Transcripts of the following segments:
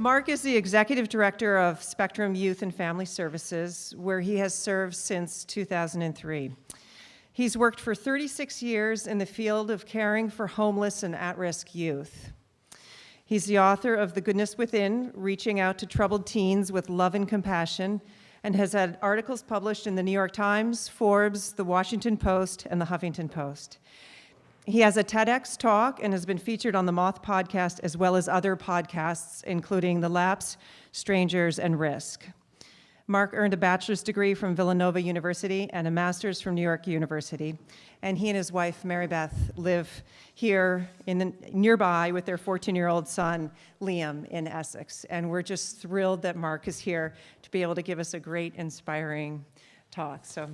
Mark is the Executive Director of Spectrum Youth and Family Services, where he has served since 2003. He's worked for 36 years in the field of caring for homeless and at-risk youth. He's the author of The Goodness Within, Reaching Out to Troubled Teens with Love and Compassion, and has had articles published in the New York Times, Forbes, the Washington Post, and the Huffington Post. He has a TEDx talk and has been featured on the MOTH podcast as well as other podcasts, including The Lapse, Strangers, and Risk. Mark earned a bachelor's degree from Villanova University and a master's from New York University. And he and his wife, Mary Beth, live here nearby with their 14-year-old son, Liam, in Essex. And we're just thrilled that Mark is here to be able to give us a great, inspiring talk. So.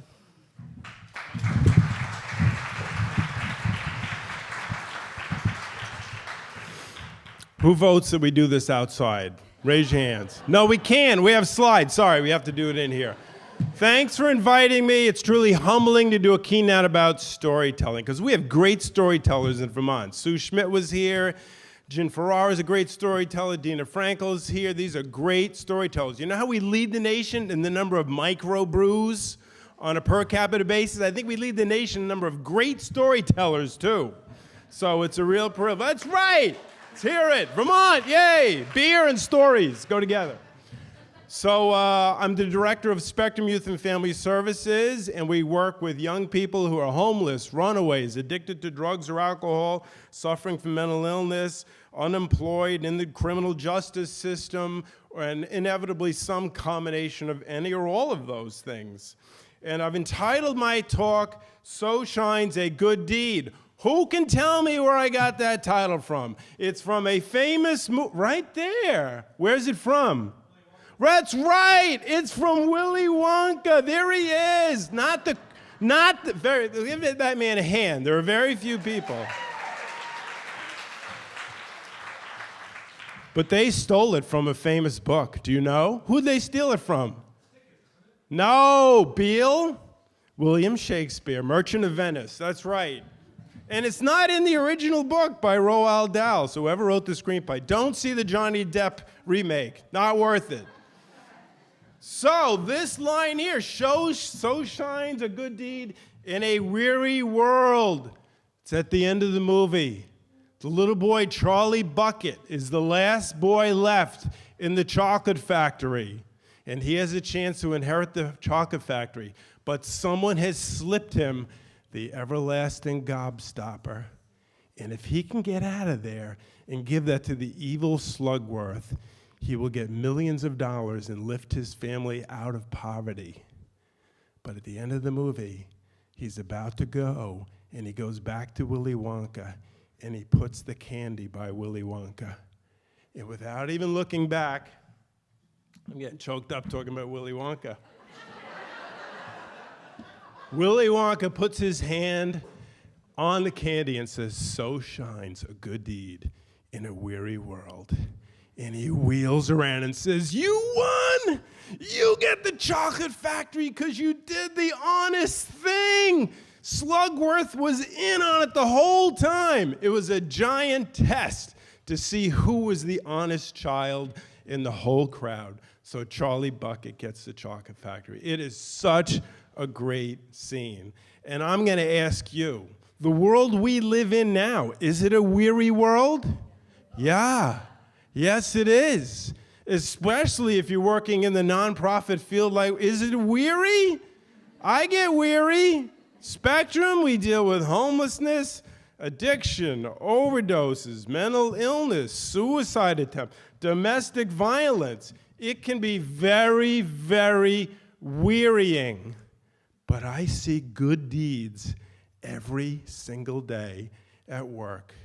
Who votes that we do this outside? Raise your hands. No, we can. We have slides. Sorry, we have to do it in here. Thanks for inviting me. It's truly humbling to do a keynote about storytelling because we have great storytellers in Vermont. Sue Schmidt was here. Jen Ferrar is a great storyteller. Dina Frankel is here. These are great storytellers. You know how we lead the nation in the number of microbrews on a per capita basis? I think we lead the nation in the number of great storytellers, too. So it's a real privilege. That's right. Let's hear it. Vermont, yay! Beer and stories go together. So I'm the director of Spectrum Youth and Family Services, and we work with young people who are homeless, runaways, addicted to drugs or alcohol, suffering from mental illness, unemployed, in the criminal justice system, and inevitably some combination of any or all of those things. And I've entitled my talk, So Shines a Good Deed. Who can tell me where I got that title from? It's from a famous movie, right there. Where's it from? That's right. It's from Willy Wonka. There he is. Give that man a hand. There are very few people. But they stole it from a famous book. Do you know? Who'd they steal it from? No, Beale? William Shakespeare, Merchant of Venice. That's right. And it's not in the original book by Roald Dahl, so whoever wrote the screenplay. Don't see the Johnny Depp remake. Not worth it. So this line here shows, so shines a good deed in a weary world. It's at the end of the movie. The little boy, Charlie Bucket, is the last boy left in the chocolate factory. And he has a chance to inherit the chocolate factory. But someone has slipped him the everlasting gobstopper. And if he can get out of there and give that to the evil Slugworth, he will get millions of dollars and lift his family out of poverty. But at the end of the movie, he's about to go, and he goes back to Willy Wonka, and he puts the candy by Willy Wonka. And without even looking back, I'm getting choked up talking about Willy Wonka. Willy Wonka puts his hand on the candy and says, so shines a good deed in a weary world. And he wheels around and says, you won! You get the chocolate factory because you did the honest thing! Slugworth was in on it the whole time. It was a giant test to see who was the honest child in the whole crowd. So Charlie Bucket gets the chocolate factory. It is such a great scene. And I'm going to ask you, the world we live in now, is it a weary world? Yeah. Yes, it is. Especially if you're working in the nonprofit field. Like, is it weary? I get weary. Spectrum, we deal with homelessness, addiction, overdoses, mental illness, suicide attempts, domestic violence. It can be very, very wearying. But I see good deeds every single day at work.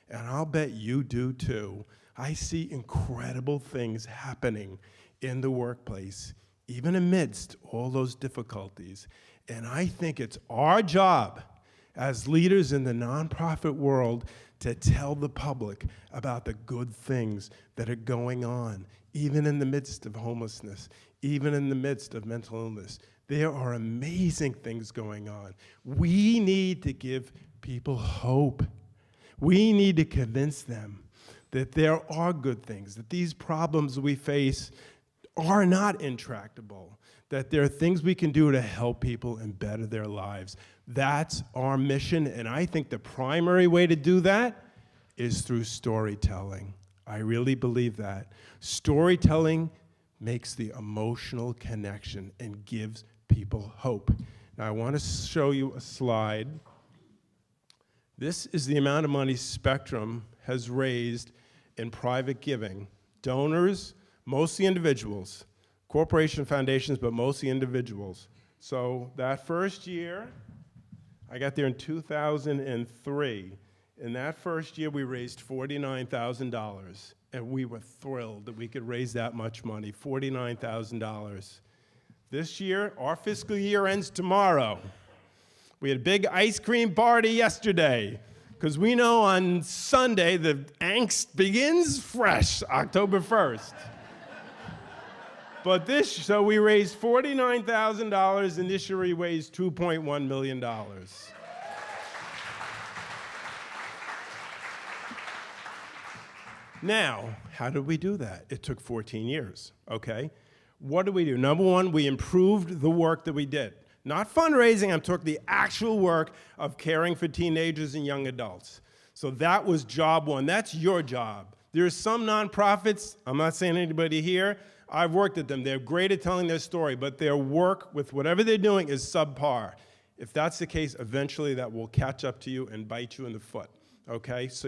And I'll bet you do too. I see incredible things happening in the workplace, even amidst all those difficulties. And I think it's our job as leaders in the nonprofit world to tell the public about the good things that are going on, even in the midst of homelessness, even in the midst of mental illness. There are amazing things going on. We need to give people hope. We need to convince them that there are good things, that these problems we face are not intractable, that there are things we can do to help people and better their lives. That's our mission, and I think the primary way to do that is through storytelling. I really believe that. Storytelling makes the emotional connection and gives people hope. Now, I want to show you a slide. This is the amount of money Spectrum has raised in private giving. Donors, mostly individuals, corporation foundations, but mostly individuals. So that first year, I got there in 2003. In that first year, we raised $49,000, and we were thrilled that we could raise that much money, $49,000. This year, our fiscal year ends tomorrow. We had a big ice cream party yesterday, because we know on Sunday the angst begins fresh, October 1st. But so we raised $49,000, and this year we raised $2.1 million. Now, how did we do that? It took 14 years, okay? What did we do? Number one, we improved the work that we did. Not fundraising, I'm talking the actual work of caring for teenagers and young adults. So that was job one. That's your job. There's some nonprofits, I'm not saying anybody here, I've worked at them. They're great at telling their story, but their work with whatever they're doing is subpar. If that's the case, eventually that will catch up to you and bite you in the foot. Okay, so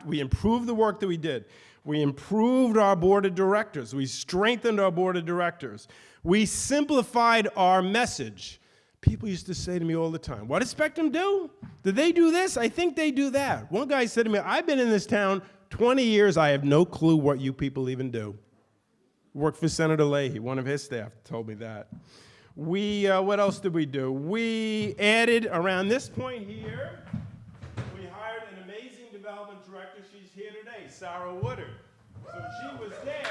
we improved the work that we did. We improved our board of directors. We strengthened our board of directors. We simplified our message. People used to say to me all the time, what does Spectrum do? Did they do this? I think they do that. One guy said to me, I've been in this town 20 years. I have no clue what you people even do. Worked for Senator Leahy. One of his staff told me that. What else did we do? We added around this point here, development director, she's here today, Sarah Woodard. So she was there.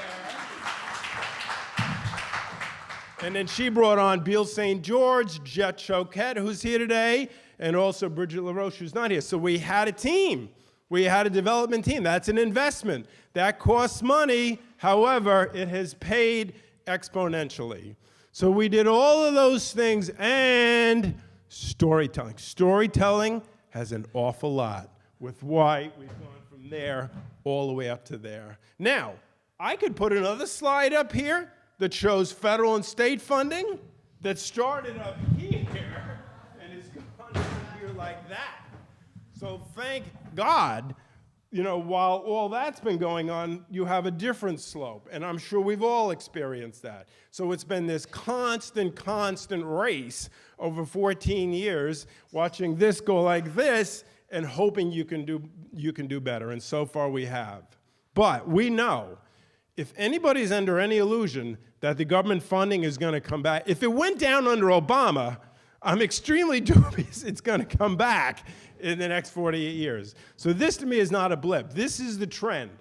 And then she brought on Beal St. George, Jet Choquette, who's here today, and also Bridget LaRoche, who's not here. So we had a team. We had a development team. That's an investment. That costs money. However, it has paid exponentially. So we did all of those things, and storytelling. Storytelling has an awful lot with why we've gone from there all the way up to there. Now, I could put another slide up here that shows federal and state funding that started up here and has gone down here like that. So thank God, while all that's been going on, you have a different slope, and I'm sure we've all experienced that. So it's been this constant race over 14 years, watching this go like this, and hoping you can do better, and so far we have. But we know, if anybody's under any illusion that the government funding is going to come back, if it went down under Obama, I'm extremely dubious it's going to come back in the next 48 years. So this to me is not a blip. This is the trend.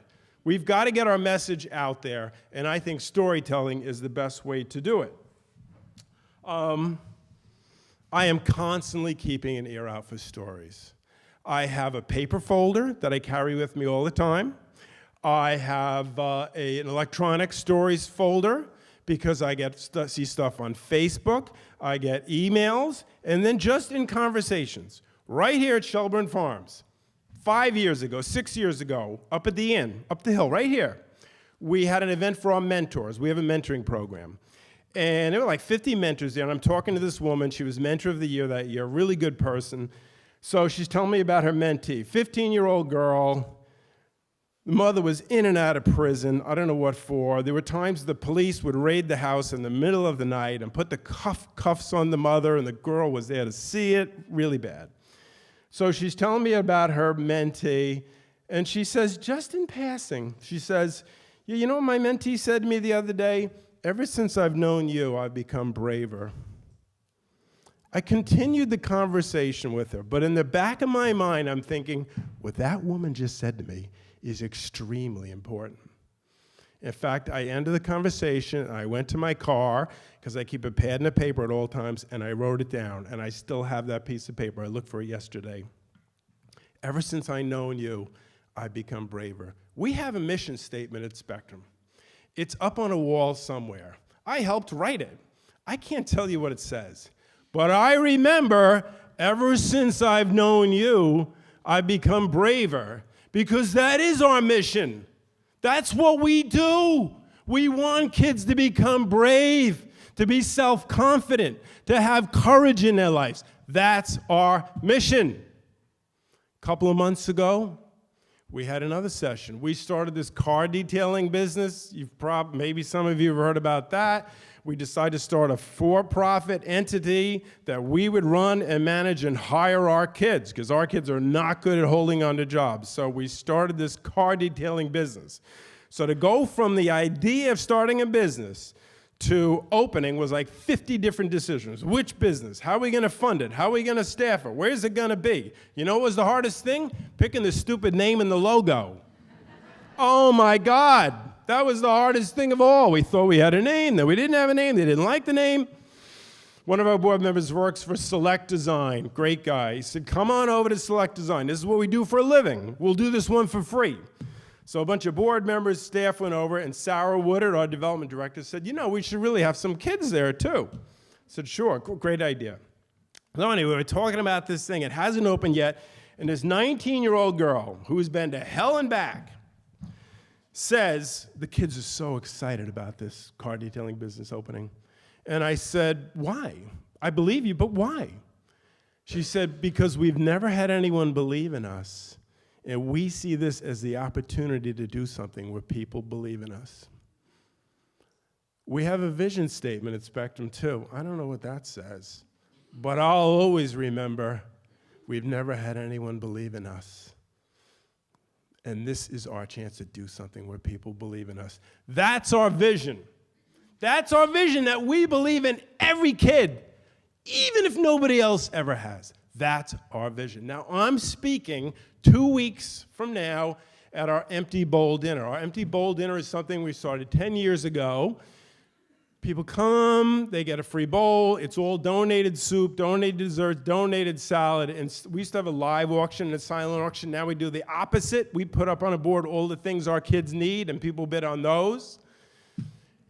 We've got to get our message out there, and I think storytelling is the best way to do it. I am constantly keeping an ear out for stories. I have a paper folder that I carry with me all the time. I have an electronic stories folder because I see stuff on Facebook, I get emails, and then just in conversations. Right here at Shelburne Farms, 5 years ago, 6 years ago, up at the inn, up the hill, right here, we had an event for our mentors. We have a mentoring program. And there were like 50 mentors there, and I'm talking to this woman. She was Mentor of the Year that year, really good person. So she's telling me about her mentee, 15-year-old girl. The mother was in and out of prison, I don't know what for. There were times the police would raid the house in the middle of the night and put the cuffs on the mother, and the girl was there to see it, really bad. So she's telling me about her mentee, and she says, just in passing, she says, you know what my mentee said to me the other day? Ever since I've known you, I've become braver. I continued the conversation with her, but in the back of my mind, I'm thinking, what that woman just said to me is extremely important. In fact, I ended the conversation, and I went to my car, because I keep a pad and a paper at all times, and I wrote it down, and I still have that piece of paper. I looked for it yesterday. Ever since I've known you, I become braver. We have a mission statement at Spectrum. It's up on a wall somewhere. I helped write it. I can't tell you what it says, but I remember ever since I've known you, I've become braver, because that is our mission. That's what we do. We want kids to become brave, to be self-confident, to have courage in their lives. That's our mission. A couple of months ago, we had another session. We started this car detailing business. Maybe some of you have heard about that. We decided to start a for-profit entity that we would run and manage and hire our kids, because our kids are not good at holding on to jobs. So we started this car detailing business. So to go from the idea of starting a business to opening was like 50 different decisions. Which business? How are we going to fund it? How are we going to staff it? Where's it going to be? You know what was the hardest thing? Picking the stupid name and the logo. Oh my God, that was the hardest thing of all. We thought we had a name, then we didn't have a name, they didn't like the name. One of our board members works for Select Design, great guy. He said, come on over to Select Design. This is what we do for a living. We'll do this one for free. So a bunch of board members, staff went over, and Sarah Woodard, our development director, said, you know, we should really have some kids there too. I said, sure, great idea. So anyway, we were talking about this thing. It hasn't opened yet, and this 19-year-old girl who's been to hell and back says, the kids are so excited about this car detailing business opening. And I said, why? I believe you, but why? She said, because we've never had anyone believe in us. And we see this as the opportunity to do something where people believe in us. We have a vision statement at Spectrum too. I don't know what that says, but I'll always remember we've never had anyone believe in us. And this is our chance to do something where people believe in us. That's our vision. That's our vision, that we believe in every kid, even if nobody else ever has. That's our vision. Now, I'm speaking 2 weeks from now at our Empty Bowl Dinner. Our Empty Bowl Dinner is something we started 10 years ago. People come, they get a free bowl. It's all donated soup, donated desserts, donated salad. And we used to have a live auction and a silent auction. Now we do the opposite. We put up on a board all the things our kids need, and people bid on those.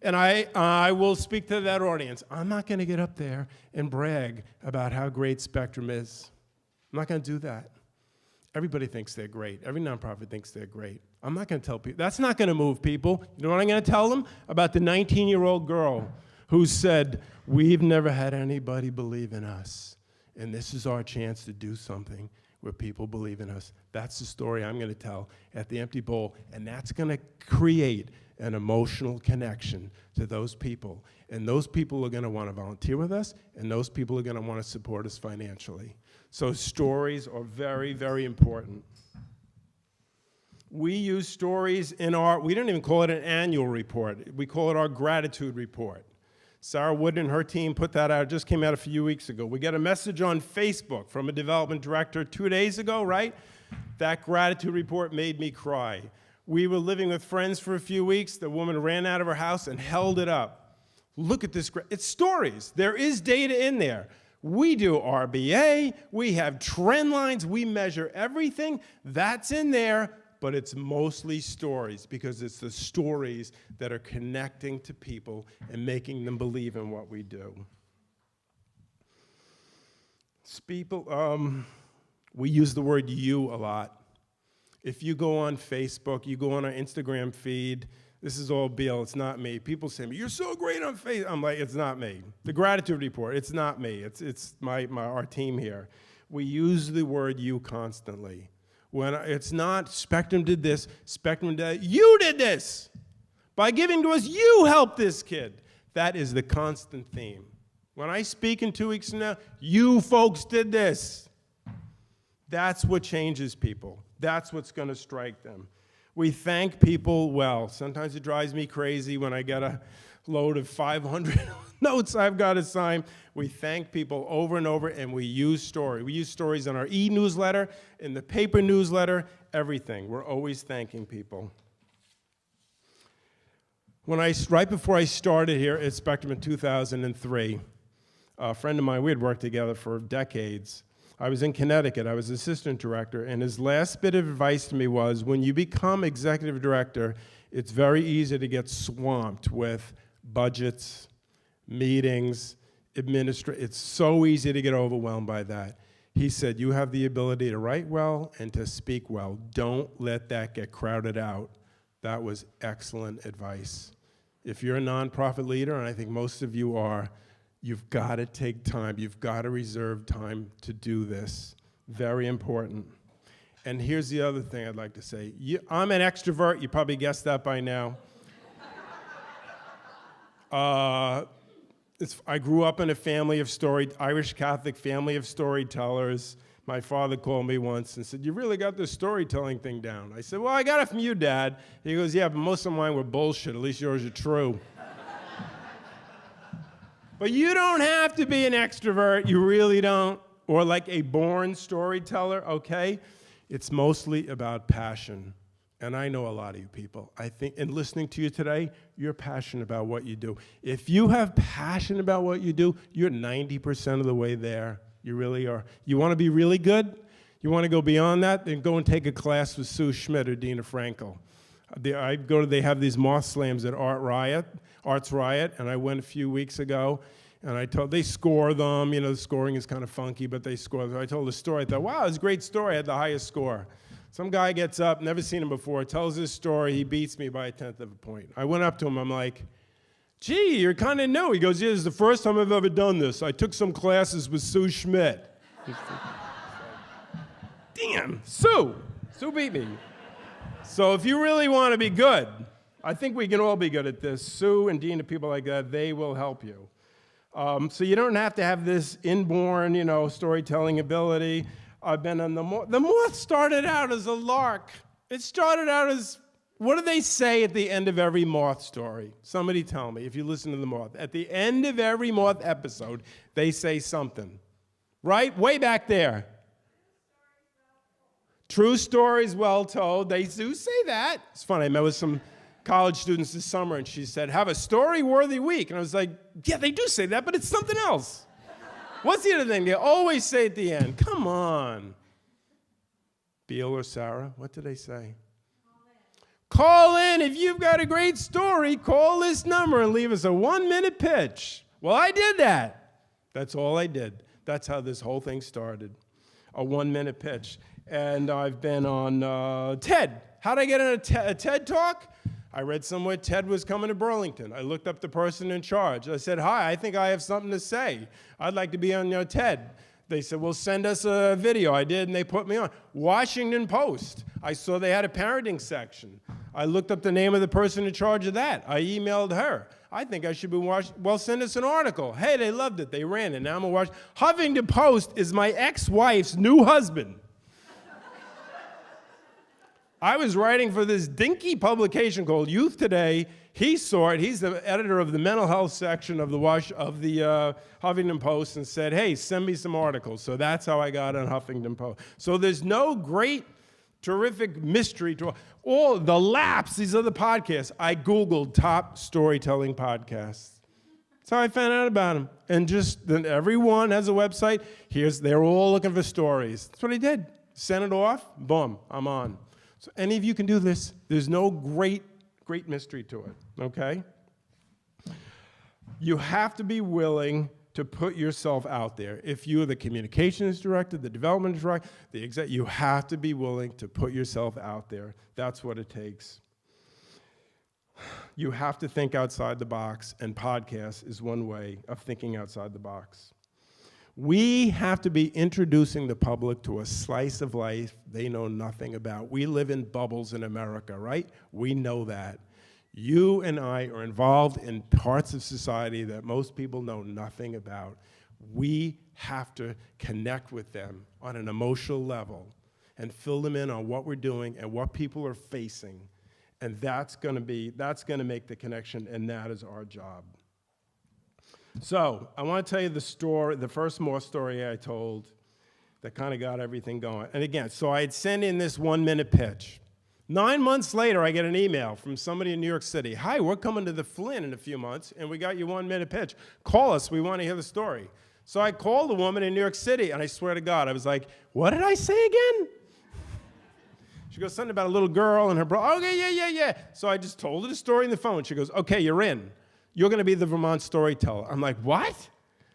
And I will speak to that audience. I'm not going to get up there and brag about how great Spectrum is. I'm not going to do that. Everybody thinks they're great. Every nonprofit thinks they're great. I'm not going to tell people. That's not going to move people. You know what I'm going to tell them? About the 19-year-old girl who said, we've never had anybody believe in us, and this is our chance to do something where people believe in us. That's the story I'm going to tell at the Empty Bowl, and that's going to create an emotional connection to those people. And those people are going to want to volunteer with us, and those people are going to want to support us financially. So stories are very, very important. We use stories in we don't even call it an annual report. We call it our gratitude report. Sarah Wood and her team put that out, just came out a few weeks ago. We got a message on Facebook from a development director 2 days ago, right? That gratitude report made me cry. We were living with friends for a few weeks. The woman ran out of her house and held it up. Look at this, it's stories. There is data in there. We do RBA, we have trend lines, we measure everything. That's in there, but it's mostly stories, because it's the stories that are connecting to people and making them believe in what we do. We use the word you a lot. If you go on Facebook, you go on our Instagram feed, this is all Bill, it's not me. People say to me, you're so great on Facebook. I'm like, it's not me. The gratitude report, it's not me. It's our team here. We use the word you constantly. When it's not Spectrum did this, Spectrum did that, you did this. By giving to us, you helped this kid. That is the constant theme. When I speak in 2 weeks from now, you folks did this. That's what changes people. That's what's going to strike them. We thank people well. Sometimes it drives me crazy when I get a load of 500 notes I've got to sign. We thank people over and over, and we use stories. We use stories in our e-newsletter, in the paper newsletter, everything. We're always thanking people. Right before I started here at Spectrum in 2003, a friend of mine, we had worked together for decades, I was in Connecticut. I was assistant director, and his last bit of advice to me was, when you become executive director, it's very easy to get swamped with budgets, meetings, it's so easy to get overwhelmed by that. He said, you have the ability to write well and to speak well. Don't let that get crowded out. That was excellent advice. If you're a nonprofit leader, and I think most of you are, you've got to take time. You've got to reserve time to do this. Very important. And here's the other thing I'd like to say. I'm an extrovert. You probably guessed that by now. I grew up in a family of Irish Catholic family of storytellers. My father called me once and said, you really got this storytelling thing down. I said, well, I got it from you, Dad. He goes, yeah, but most of mine were bullshit. At least yours are true. But you don't have to be an extrovert. You really don't. Or like a born storyteller, okay? It's mostly about passion. And I know a lot of you people. I think in listening to you today, you're passionate about what you do. If you have passion about what you do, you're 90% of the way there. You really are. You want to be really good? You want to go beyond that? Then go and take a class with Sue Schmidt or Dina Frankel. They have these MOTH slams at Arts Riot, and I went a few weeks ago, and they score them. You know, the scoring is kind of funky, but they score them. I told the story. I thought, wow, it's a great story. I had the highest score. Some guy gets up, never seen him before, tells his story. He beats me by 1/10 of a point. I went up to him. I'm like, gee, you're kind of new. He goes, yeah, this is the first time I've ever done this. I took some classes with Sue Schmidt. Damn, Sue beat me. So if you really want to be good, I think we can all be good at this. Sue and Dina, people like that, they will help you. So you don't have to have this inborn, storytelling ability. I've been on the MOTH. The MOTH started out as a lark. It started out as, what do they say at the end of every MOTH story? Somebody tell me if you listen to the MOTH. At the end of every MOTH episode, they say something. Right? Way back there. True stories well told. They do say that. It's funny. I met with some college students this summer, and she said, have a story-worthy week. And I was like, yeah, they do say that, but it's something else. What's the other thing? They always say at the end, come on. Beal or Sarah, what do they say? Call in. If you've got a great story, call this number and leave us a 1-minute pitch. Well, I did that. That's all I did. That's how this whole thing started, a 1-minute pitch. And I've been on TED. How'd I get on a TED Talk? I read somewhere TED was coming to Burlington. I looked up the person in charge. I said, hi, I think I have something to say. I'd like to be on your TED. They said, well, send us a video. I did, and they put me on. Washington Post. I saw they had a parenting section. I looked up the name of the person in charge of that. I emailed her. I think I should be well, send us an article. Hey, they loved it. They ran it. Now I'm a Huffington Post is my ex-wife's new husband. I was writing for this dinky publication called Youth Today. He saw it. He's the editor of the mental health section of the Huffington Post, and said, hey, send me some articles. So that's how I got on Huffington Post. So there's no great, terrific mystery to all the laps. These are the podcasts. I Googled top storytelling podcasts. That's how I found out about them. And just then everyone has a website. They're all looking for stories. That's what I did. Sent it off. Boom, I'm on. So any of you can do this. There's no great mystery to it, okay? You have to be willing to put yourself out there. If you're the communications director, the development director, the exec, you have to be willing to put yourself out there. That's what it takes. You have to think outside the box, and podcast is one way of thinking outside the box. We have to be introducing the public to a slice of life they know nothing about. We live in bubbles in America, right? We know that. You and I are involved in parts of society that most people know nothing about. We have to connect with them on an emotional level and fill them in on what we're doing and what people are facing. And that's going to make the connection, and that is our job. So I want to tell you the story, the first MOTH story I told that kind of got everything going. And again, so I had sent in this 1-minute pitch. 9 months later, I get an email from somebody in New York City. Hi, we're coming to the Flynn in a few months, and we got your 1-minute pitch. Call us. We want to hear the story. So I called a woman in New York City, and I swear to God, I was like, what did I say again? She goes, something about a little girl and her brother. Okay, yeah. So I just told her the story on the phone. She goes, okay, you're in. You're going to be the Vermont storyteller. I'm like, what?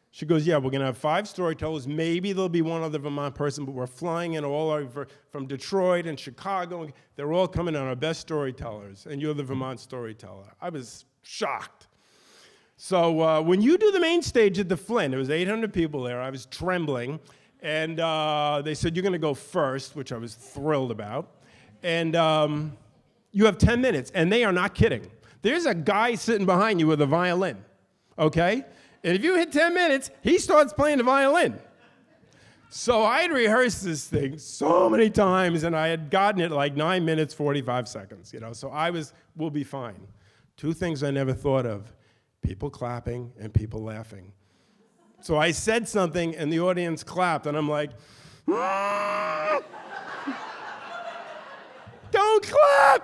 She goes, yeah, we're going to have 5 storytellers. Maybe there'll be one other Vermont person, but we're flying in all over from Detroit and Chicago. They're all coming on, our best storytellers, and you're the Vermont storyteller. I was shocked. So when you do the main stage at the Flint, there was 800 people there. I was trembling, and they said, you're going to go first, which I was thrilled about. And you have 10 minutes, and they are not kidding. There's a guy sitting behind you with a violin, okay? And if you hit 10 minutes, he starts playing the violin. So I had rehearsed this thing so many times, and I had gotten it like 9 minutes, 45 seconds, So we'll be fine. 2 things I never thought of: people clapping and people laughing. So I said something, and the audience clapped, and I'm like, don't clap!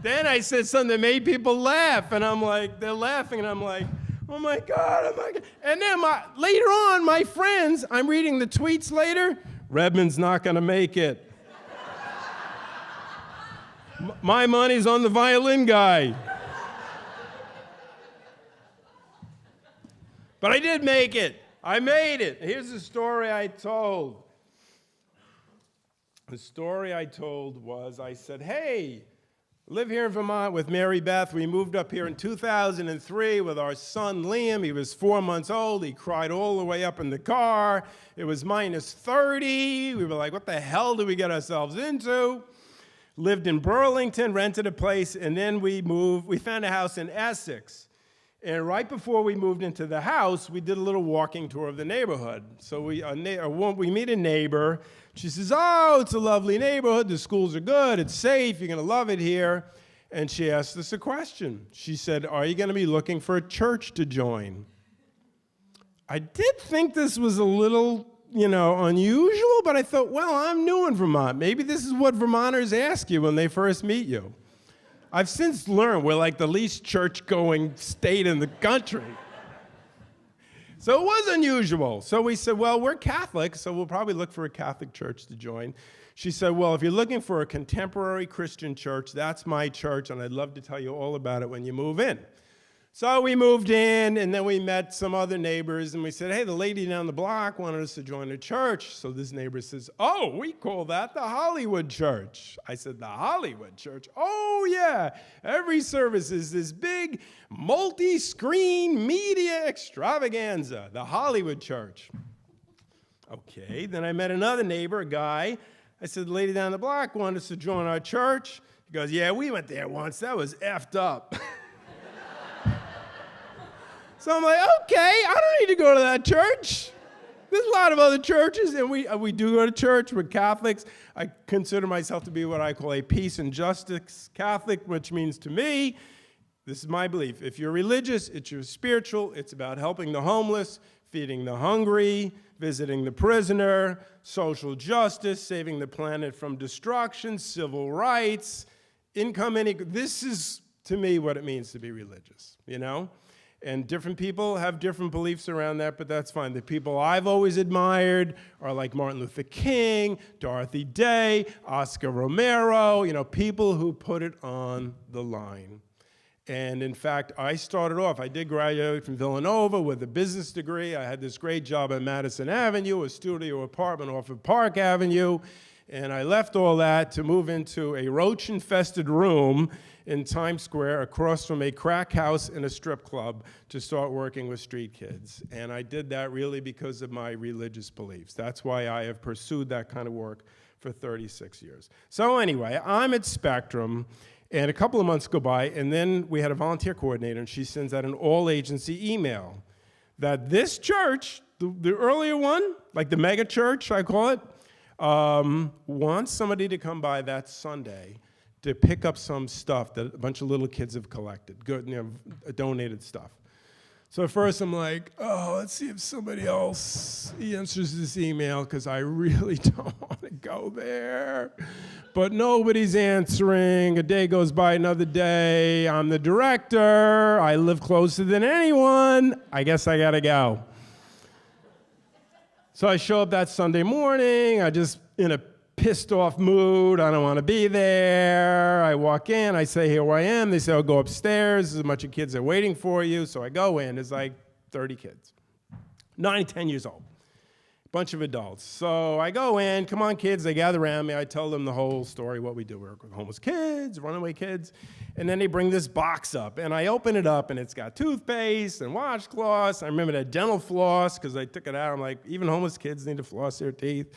Then I said something that made people laugh, and I'm like, they're laughing, and I'm like, oh my God. And then later on, my friends, I'm reading the tweets later, Redmond's not gonna make it. My money's on the violin guy. But I did make it. I made it. Here's the story I told. The story I told was, I said, hey, I live here in Vermont with Mary Beth. We moved up here in 2003 with our son, Liam. He was 4 months old. He cried all the way up in the car. It was minus 30. We were like, what the hell did we get ourselves into? Lived in Burlington, rented a place, and then we moved. We found a house in Essex. And right before we moved into the house, we did a little walking tour of the neighborhood. So we meet a neighbor. She says, oh, it's a lovely neighborhood. The schools are good. It's safe. You're going to love it here. And she asked us a question. She said, are you going to be looking for a church to join? I did think this was a little, unusual, but I thought, well, I'm new in Vermont. Maybe this is what Vermonters ask you when they first meet you. I've since learned we're like the least church-going state in the country. So it was unusual. So we said, well, we're Catholic, so we'll probably look for a Catholic church to join. She said, well, if you're looking for a contemporary Christian church, that's my church, and I'd love to tell you all about it when you move in. So we moved in, and then we met some other neighbors, and we said, hey, the lady down the block wanted us to join a church. So this neighbor says, oh, we call that the Hollywood Church. I said, the Hollywood Church? Oh, yeah. Every service is this big multi-screen media extravaganza, the Hollywood Church. Okay, then I met another neighbor, a guy. I said, the lady down the block wanted us to join our church. He goes, yeah, we went there once. That was effed up. So I'm like, okay, I don't need to go to that church. There's a lot of other churches, and we do go to church. We're Catholics. I consider myself to be what I call a peace and justice Catholic, which means to me, this is my belief, if you're religious, it's your spiritual. It's about helping the homeless, feeding the hungry, visiting the prisoner, social justice, saving the planet from destruction, civil rights, income inequality. This is, to me, what it means to be religious, And different people have different beliefs around that, but that's fine. The people I've always admired are like Martin Luther King, Dorothy Day, Oscar Romero, people who put it on the line. And in fact, I did graduate from Villanova with a business degree. I had this great job at Madison Avenue, a studio apartment off of Park Avenue. And I left all that to move into a roach-infested room in Times Square across from a crack house and a strip club to start working with street kids. And I did that really because of my religious beliefs. That's why I have pursued that kind of work for 36 years. So anyway, I'm at Spectrum, and a couple of months go by, and then we had a volunteer coordinator, and she sends out an all-agency email that this church, the earlier one, like the mega church, I call it, wants somebody to come by that Sunday to pick up some stuff that a bunch of little kids have collected, donated stuff. So at first I'm like, oh, let's see if somebody else answers this email, because I really don't want to go there. But nobody's answering. A day goes by, another day. I'm the director. I live closer than anyone. I guess I gotta go. So I show up that Sunday morning. I just in a pissed off mood. I don't want to be there. I walk in. I say, here I am. They say, oh, go upstairs. There's a bunch of kids are waiting for you. So I go in. There's like 30 kids, 9, 10 years old. Bunch of adults. So I go in, come on kids, they gather around me, I tell them the whole story, what we do. We're homeless kids, runaway kids, and then they bring this box up, and I open it up, and it's got toothpaste and washcloths. I remember that dental floss, because I took it out. I'm like, even homeless kids need to floss their teeth.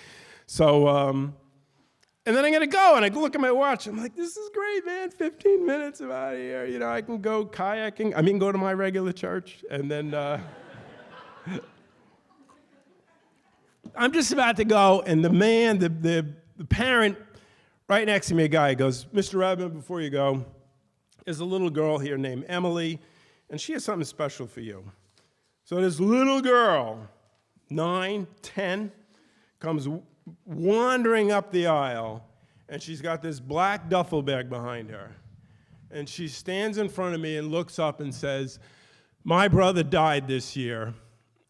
So, and then I'm gonna go, and I look at my watch, I'm like, this is great, man, 15 minutes, I'm out of here. You know, I can go kayaking, go to my regular church, and then, I'm just about to go, and the man, the parent, right next to me, a guy goes, Mr. Redmond, before you go, there's a little girl here named Emily, and she has something special for you. So this little girl, 9, 10, comes wandering up the aisle, and she's got this black duffel bag behind her. And she stands in front of me and looks up and says, my brother died this year,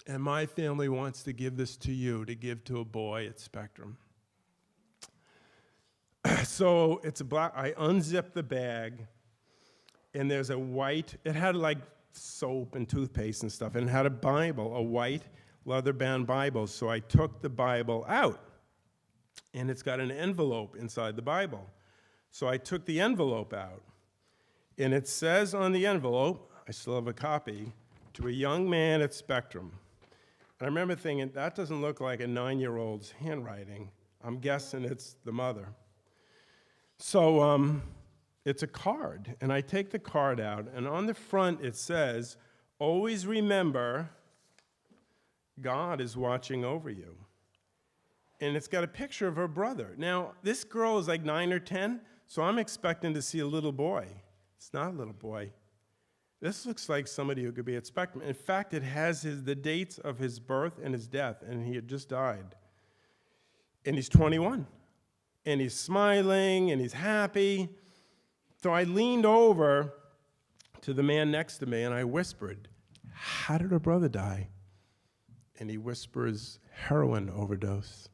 and my family wants to give this to you, to give to a boy at Spectrum. So it's a black, I unzip the bag, and there's a white, it had like soap and toothpaste and stuff, and it had a Bible, a white leather-bound Bible. So I took the Bible out, and it's got an envelope inside the Bible. So I took the envelope out, and it says on the envelope, I still have a copy, to a young man at Spectrum. And I remember thinking, that doesn't look like a 9-year-old's handwriting. I'm guessing it's the mother. So it's a card, and I take the card out, and on the front it says, always remember, God is watching over you. And it's got a picture of her brother. Now, this girl is like 9 or 10, so I'm expecting to see a little boy. It's not a little boy. This looks like somebody who could be at Spectrum. In fact, it has the dates of his birth and his death, and he had just died. And he's 21, and he's smiling, and he's happy. So I leaned over to the man next to me, and I whispered, how did her brother die? And he whispers, heroin overdose.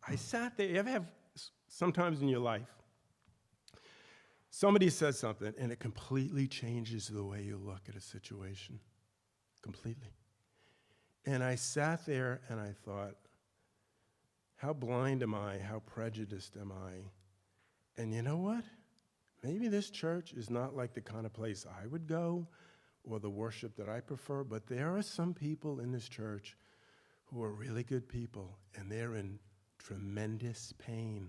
I sat there. You ever have, sometimes in your life, somebody says something and it completely changes the way you look at a situation, completely. And I sat there and I thought, how blind am I? How prejudiced am I? And you know what? Maybe this church is not like the kind of place I would go or the worship that I prefer, but there are some people in this church who are really good people, and they're in tremendous pain,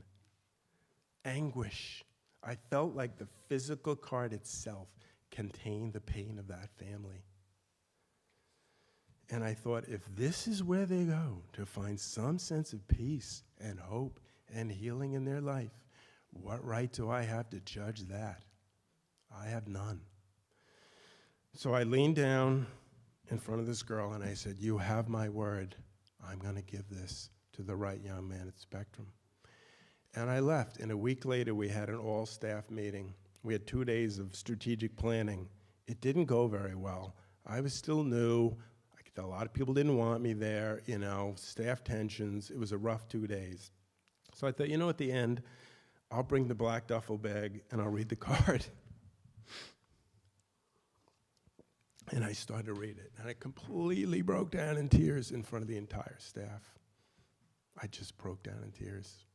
anguish. I felt like the physical card itself contained the pain of that family. And I thought, if this is where they go to find some sense of peace and hope and healing in their life, what right do I have to judge that? I have none. So I leaned down in front of this girl and I said, you have my word. I'm going to give this to the right young man at Spectrum. And I left, and a week later we had an all-staff meeting. We had 2 days of strategic planning. It didn't go very well. I was still new. A lot of people didn't want me there, staff tensions. It was a rough 2 days. So I thought, at the end, I'll bring the black duffel bag and I'll read the card. And I started to read it, and I completely broke down in tears in front of the entire staff. I just broke down in tears.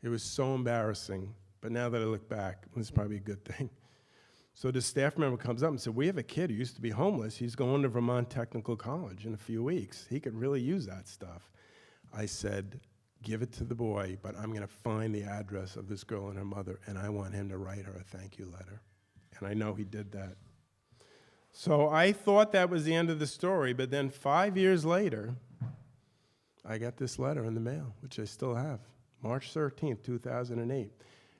It was so embarrassing, but now that I look back, it's probably a good thing. So the staff member comes up and said, we have a kid who used to be homeless. He's going to Vermont Technical College in a few weeks. He could really use that stuff. I said, give it to the boy, but I'm going to find the address of this girl and her mother, and I want him to write her a thank you letter. And I know he did that. So I thought that was the end of the story, but then 5 years later, I got this letter in the mail, which I still have, March 13th, 2008.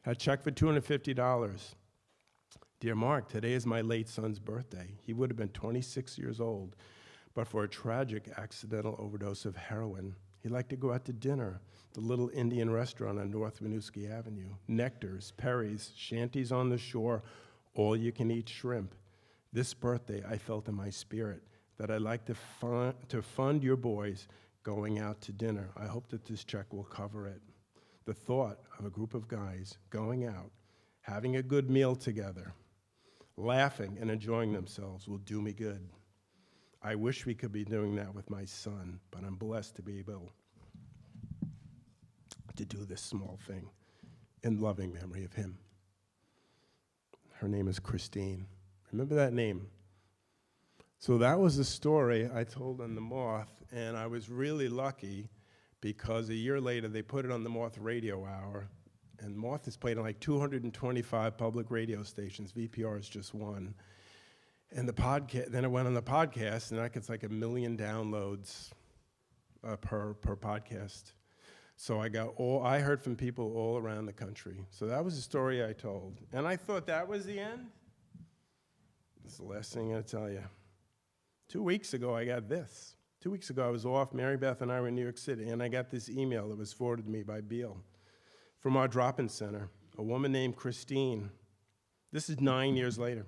Had a check for $250. Dear Mark, today is my late son's birthday. He would have been 26 years old, but for a tragic accidental overdose of heroin. He liked to go out to dinner, the little Indian restaurant on North Winooski Avenue, Nectar's, Perry's, shanties on the shore, all-you-can-eat shrimp. This birthday, I felt in my spirit that I'd like to fund your boys going out to dinner. I hope that this check will cover it. The thought of a group of guys going out, having a good meal together, laughing and enjoying themselves will do me good. I wish we could be doing that with my son, but I'm blessed to be able to do this small thing in loving memory of him. Her name is Christine. Remember that name? So that was the story I told on the Moth, and I was really lucky because a year later they put it on the Moth Radio Hour, and Moth is played on like 225 public radio stations. VPR is just one. And the podcast, then it went on the podcast, and that gets like 1 million downloads per podcast. So I heard from people all around the country. So that was the story I told. And I thought that was the end. This is the last thing I'll tell you. 2 weeks ago, I got this. 2 weeks ago, I was off. Mary Beth and I were in New York City, and I got this email that was forwarded to me by Beal from our drop-in center, a woman named Christine. This is 9 years later.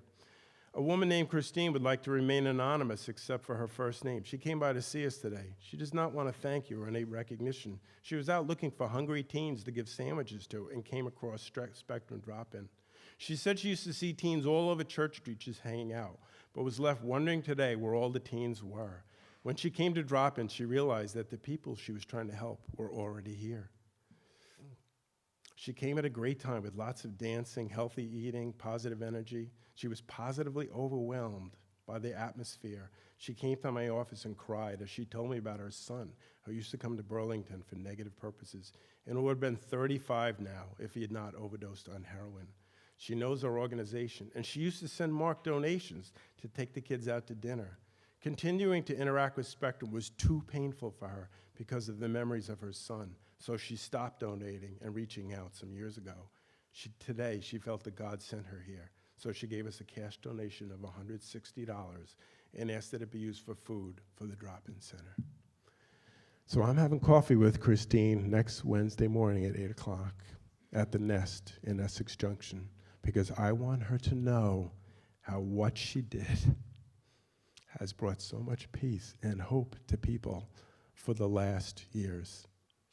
A woman named Christine would like to remain anonymous except for her first name. She came by to see us today. She does not want to thank you or any recognition. She was out looking for hungry teens to give sandwiches to and came across Spectrum Drop-In. She said she used to see teens all over Church Street just hanging out, but was left wondering today where all the teens were. When she came to Drop-In, she realized that the people she was trying to help were already here. She came at a great time with lots of dancing, healthy eating, positive energy. She was positively overwhelmed by the atmosphere. She came to my office and cried as she told me about her son, who used to come to Burlington for negative purposes, and would have been 35 now if he had not overdosed on heroin. She knows our organization, and she used to send Mark donations to take the kids out to dinner. Continuing to interact with Spectrum was too painful for her because of the memories of her son, so she stopped donating and reaching out some years ago. Today, she felt that God sent her here, so she gave us a cash donation of $160 and asked that it be used for food for the drop-in center. So I'm having coffee with Christine next Wednesday morning at 8 o'clock at the Nest in Essex Junction, because I want her to know how what she did has brought so much peace and hope to people for the last years.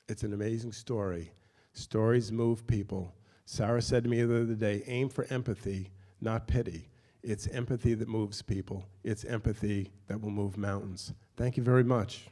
It's an amazing story. Stories move people. Sarah said to me the other day, aim for empathy, not pity. It's empathy that moves people. It's empathy that will move mountains. Thank you very much.